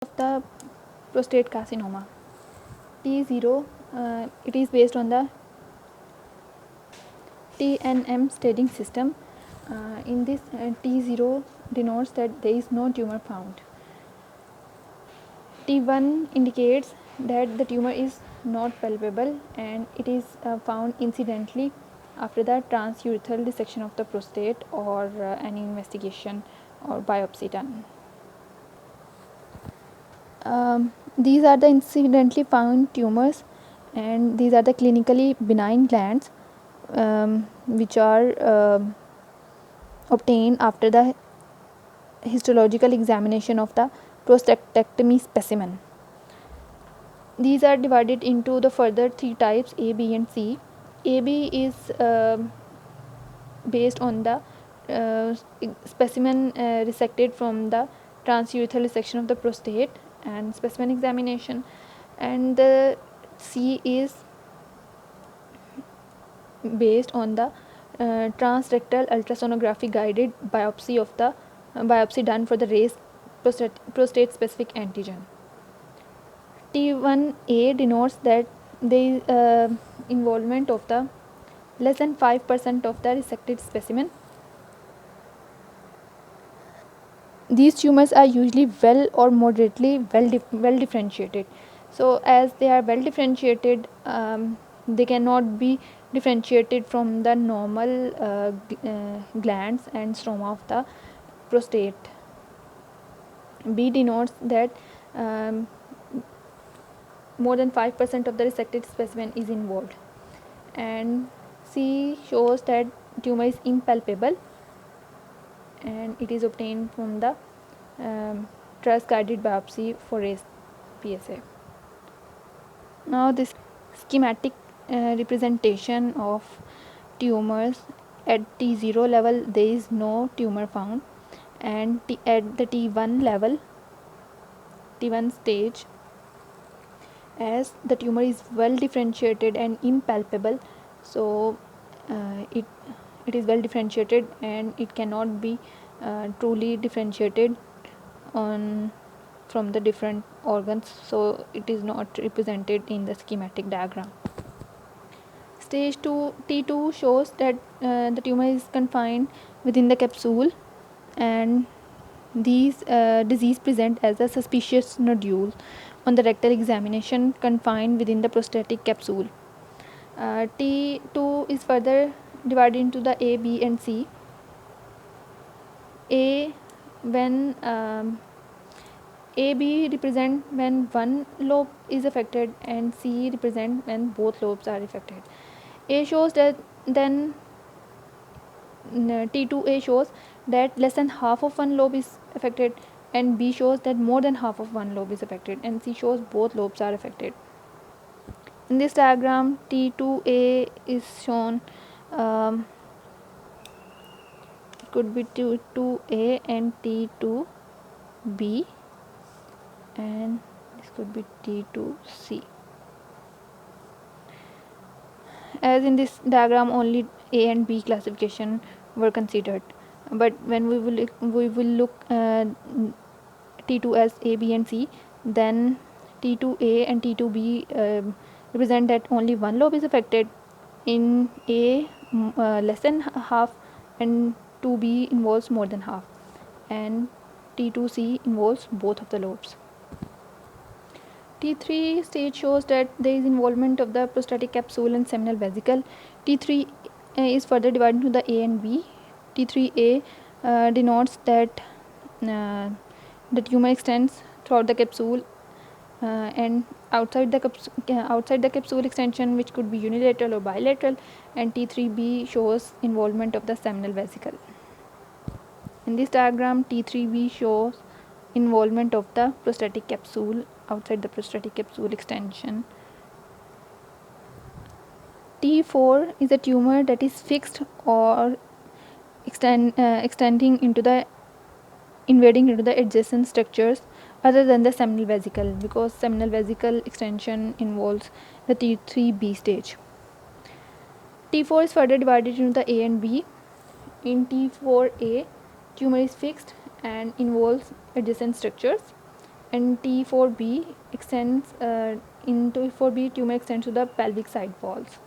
of the prostate carcinoma. T0, it is based on the TNM staging system. In this, T0 denotes that there is no tumor found. T1 indicates that the tumor is not palpable and it is found incidentally after the transurethral dissection of the prostate or any investigation or biopsy done. These are the incidentally found tumors, and these are the clinically benign glands which are obtained after the histological examination of the prostatectomy specimen. These are divided into the further three types, A, B and C. AB is based on the specimen resected from the transurethral resection of the prostate and specimen examination, and the C is based on the transrectal ultrasonography guided biopsy of the biopsy done for the raised prostate specific antigen. T1A denotes that there is involvement of the less than 5% of the resected specimen. These tumors are usually well or moderately well differentiated. So as they are well differentiated, they cannot be differentiated from the normal glands and stroma of the prostate. B denotes that more than 5% of the resected specimen is involved, and C shows that tumor is impalpable and it is obtained from the TRUS guided biopsy for raised PSA. Now this schematic representation of tumors at T0 level there is no tumor found, and at the T1 level, T1 stage, as the tumor is well differentiated and impalpable, so it is well differentiated and it cannot be truly differentiated from the different organs, so it is not represented in the schematic diagram. Stage 2 T2 shows that the tumor is confined within the capsule, and these disease present as a suspicious nodule on the rectal examination confined within the prostatic capsule. T2 is further divided into the A, B and C. A when AB represent when one lobe is affected and C represent when both lobes are affected. A shows that then T2A shows that less than half of one lobe is affected, and B shows that more than half of one lobe is affected, and C shows both lobes are affected. In this diagram, T2A is shown, it could be T2A and T2B, and this could be T2C. As in this diagram, only A and B classification were considered, but when we will look T2 as A, B and C, then T2A and T2B represent that only one lobe is affected. In A, less than half, and 2B involves more than half, and T2C involves both of the lobes. T3 stage shows that there is involvement of the prostatic capsule and seminal vesicle. T3 is further divided into the A and B. T3A denotes that the tumor extends throughout the capsule and outside the capsule extension, which could be unilateral or bilateral, and T3B shows involvement of the seminal vesicle. In this diagram, T3B shows involvement of the prostatic capsule outside the prostatic capsule extension. T4 is a tumor that is fixed or extending into the invading into the adjacent structures other than the seminal vesicle, because seminal vesicle extension involves the T3B stage. T4 is further divided into the A and B. In T4A, tumor is fixed and involves adjacent structures. And T4B extends in T4B tumor extends to the pelvic side walls.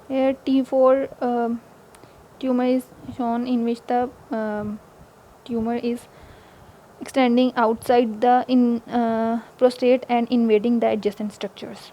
Here T4 tumor is shown, in which the tumor is extending outside the prostate and invading the adjacent structures.